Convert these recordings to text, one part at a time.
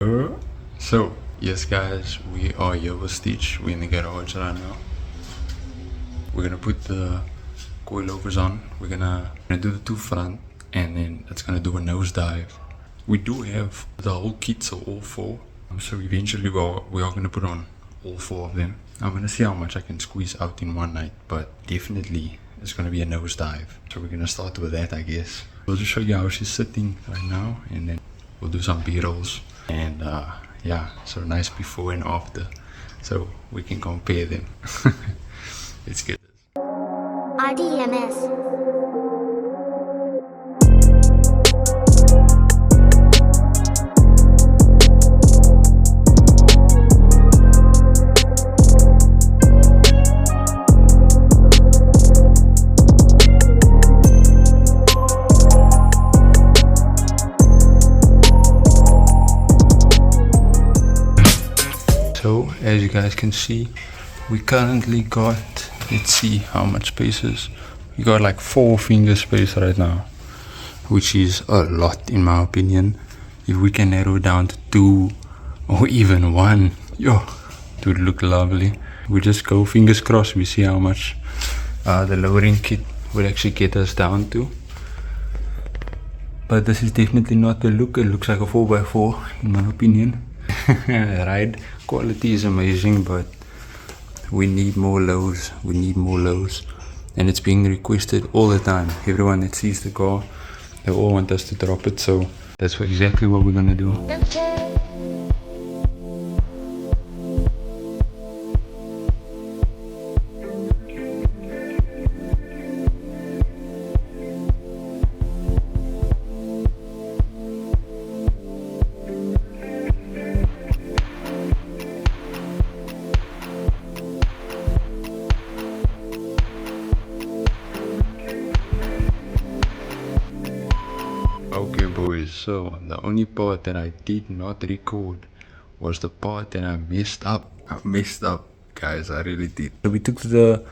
So, yes guys, we are here with Stitch. We're in the garage right now. We're gonna put the coilovers on. We're gonna do the two front, and then it's gonna do a nosedive. We do have the whole kit, so all four. So eventually we are gonna put on all four of them. I'm gonna see how much I can squeeze out in one night, but definitely it's gonna be a nosedive. So we're gonna start with that, I guess. We'll just show you how she's sitting right now, and then we'll do some B-rolls. And yeah, so nice before and after, so we can compare them. Let's get this. RDMS. So as you guys can see, we currently got, let's see how much space is. We got like 4 finger space right now, which is a lot in my opinion. If we can narrow it down to 2 or even 1, yo, it would look lovely. We just go fingers crossed, we see how much the lowering kit would actually get us down to. But this is definitely not the look. It looks like a 4x4 in my opinion. Ride quality is amazing, but we need more lows. We need more lows, and it's being requested all the time. Everyone that sees the car, they all want us to drop it, so that's exactly what we're gonna do. Okay boys, so the only part that I did not record was the part that I messed up. I messed up, guys, I really did. So we took the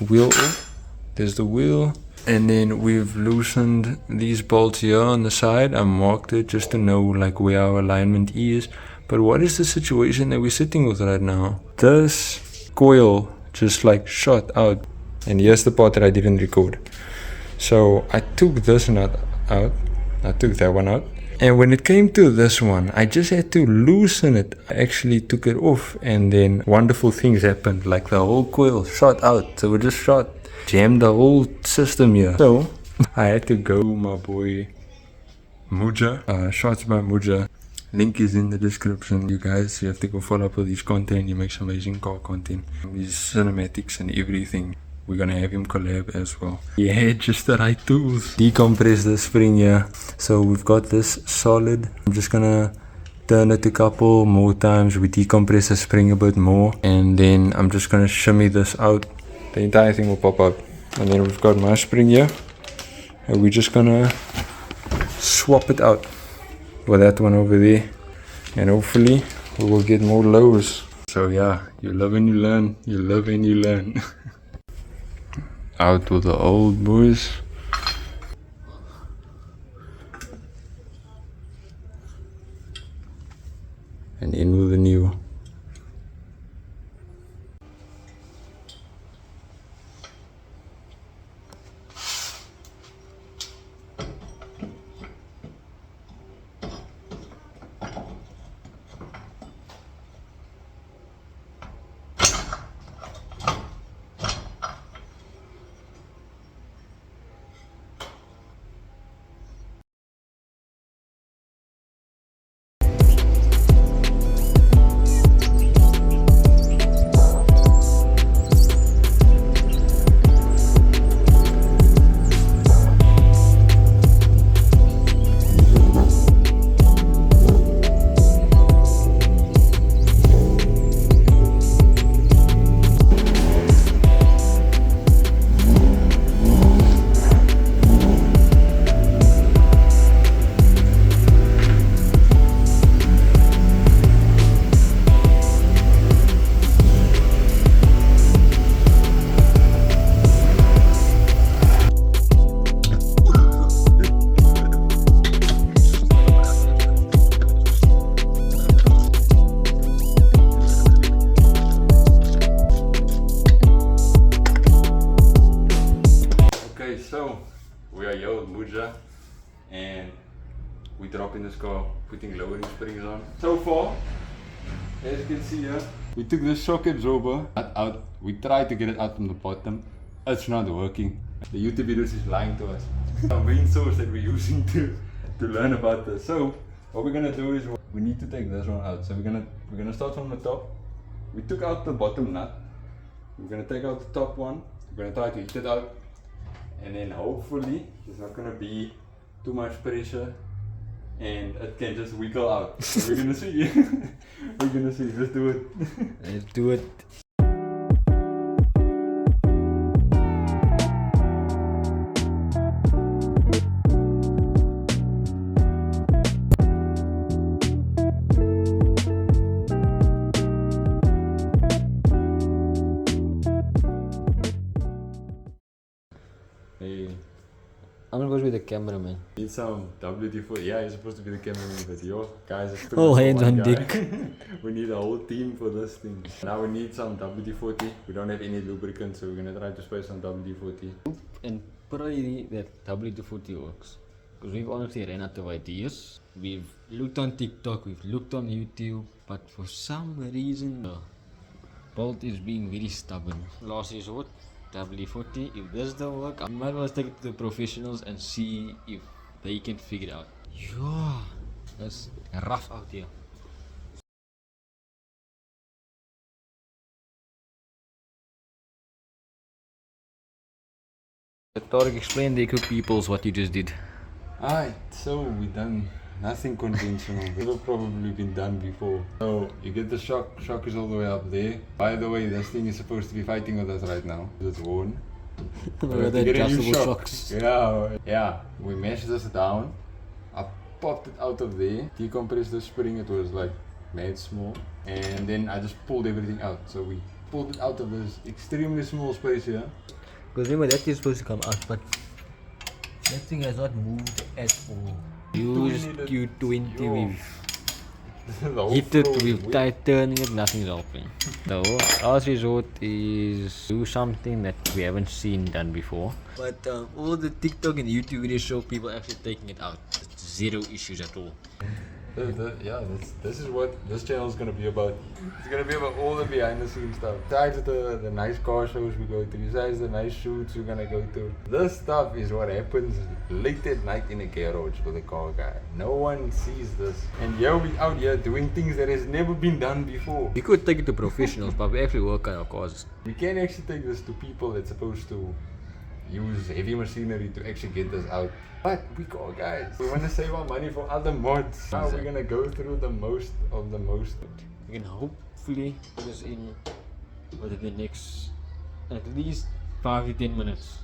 wheel off. There's the wheel, and then we've loosened these bolts here on the side. I marked it just to know like where our alignment is. But what is the situation that we're sitting with right now? This coil just like shot out, and here's the part that I didn't record. So I took this nut out, I took that one out, and when it came to this one, I just had to loosen it. I actually took it off, and then wonderful things happened, like the whole coil shot out. So it just jammed the whole system here. So I had to go, my boy Muja, shots by Muja. Link is in the description. You guys, you have to go follow up with his content. He makes amazing car content, his cinematics and everything. We're gonna have him collab as well. Yeah, just the right tools. Decompress the spring here. So we've got this solid. I'm just gonna turn it a couple more times. We decompress the spring a bit more, and then I'm just gonna shimmy this out. The entire thing will pop up. And then we've got my spring here, and we're just gonna swap it out with that one over there, and hopefully we will get more lows. So yeah, you love and you learn. You love and you learn. Out with the old boys. And in with the new. car, putting lowering springs on. So far, as you can see here, we took the shock absorber out. We tried to get it out from the bottom. It's not working. The YouTube videos is lying to us. Our main source that we're using to learn about this. So what we're gonna do is we need to take this one out. So we're gonna start from the top. We took out the bottom nut. We're gonna take out the top one. We're gonna try to heat it out, and then hopefully there's not gonna be too much pressure and it can just wiggle out. So we're gonna see. We're gonna see. Let's do it. Let's do it. Hey, I'm supposed to be the cameraman. need some WD-40. Yeah, you're supposed to be the cameraman, but yo, guys, it's too All much for hands one on guy. deck. We need a whole team for this thing. Now we need some WD-40. We don't have any lubricant, so we're gonna try to spray some WD-40. And pray that WD-40 works. Because we've honestly ran out of ideas. We've looked on TikTok, we've looked on YouTube, but for some reason the bolt is being very stubborn. Last resort, WD-40. If this don't work, I might as well take it to the professionals and see if they can figure it out. Yeah, that's rough out here. Tarek, explain the eco peoples what you just did. Alright, so we done nothing conventional. Never probably been done before. So you get the shock. Shock is all the way up there. By the way, this thing is supposed to be fighting with us right now. It's worn. We have to get a new adjustable shock. shocks. Yeah. We meshed this down. I popped it out of there. Decompressed the spring. It was like made small. And then I just pulled everything out. So we pulled it out of this extremely small space here. Because remember that is supposed to come out, but that thing has not moved at all. Use Q20, Yo. we've The whole hit it, floor is we've wet. tried turning it, nothing's helping. The last resort is do something that we haven't seen done before. But all the TikTok and YouTube videos show people actually taking it out. It's zero issues at all. This is what this channel is gonna be about. It's gonna be about all the behind the scenes stuff. Besides the nice car shows we go to, besides the nice shoots we're gonna go to. This stuff is what happens late at night in a garage with a car guy. No one sees this. And yeah, we out here doing things that has never been done before. We could take it to professionals, but we actually work on our cars. We can actually take this to people that's supposed to use heavy machinery to actually get this out. But we car guys. We want to save our money for other mods. Now we're gonna go through the most of the most. We can hopefully put this in within the next at least 5 to 10 minutes.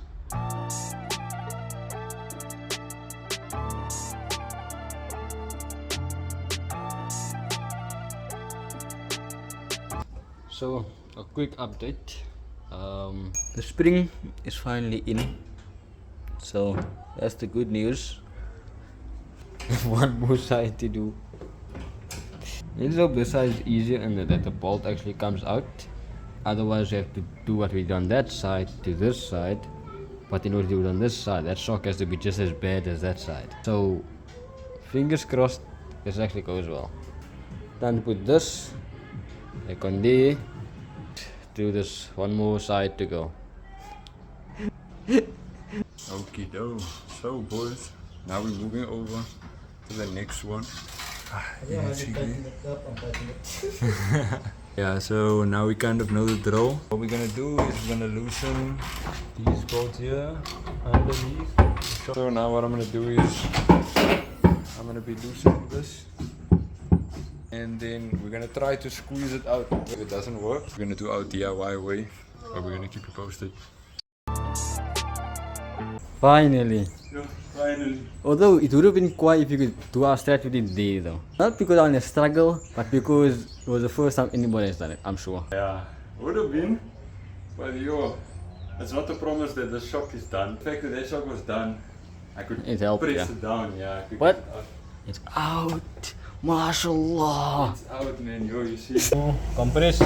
So a quick update. The spring is finally in. So that's the good news. One more side to do. Let's hope this side is easier and that the bolt actually comes out. Otherwise we have to do what we did on that side to this side. But in order to do it on this side, that shock has to be just as bad as that side. So fingers crossed this actually goes well. Time to put this like on there. Do this one more side to go. Okie doke. So boys, now we're moving over to the next one. Yeah, so now we kind of know the drill. What we're gonna do is we're gonna loosen these bolts here underneath. So now what I'm gonna do is I'm gonna be loosening this. And then we're gonna try to squeeze it out. If it doesn't work, we're gonna do our DIY way. But we're gonna keep you posted. Finally. Yeah, finally. Although it would have been quiet if you could do our strat within a day though. Not because I'm in a struggle, but because it was the first time anybody has done it, I'm sure. Yeah, would have been. But yo, it's not a promise that the shock is done. The fact that that shock was done, I could It helped, press yeah. it down. Yeah, I could What? get it out. It's out! MashaAllah! It's out, man. Yo, you see. Compress.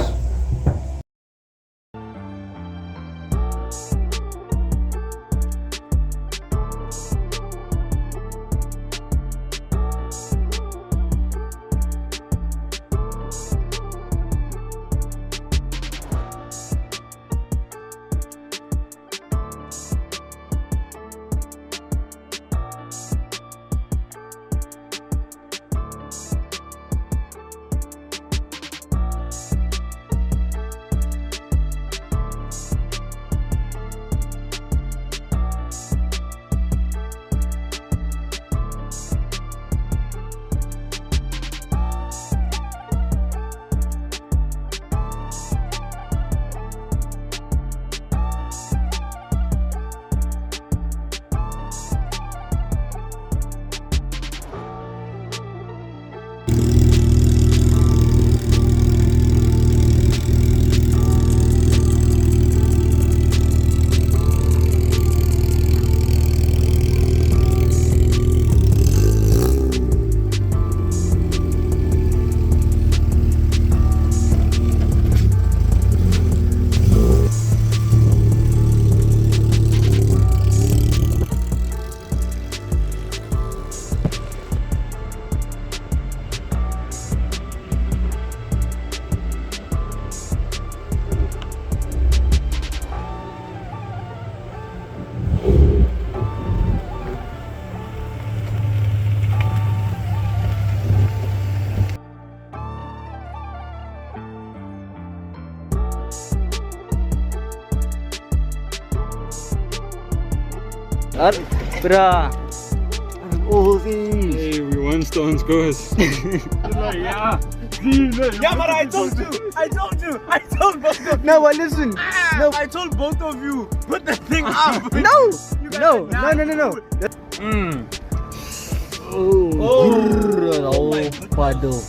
Bruh. All these. Hey, we one stone's goes. Yeah, but I told you. I told both of you. No, but listen. No, I told both of you. Put the thing up. no. You guys No, are no, not no, no, no. good. Oh, oh, paddle.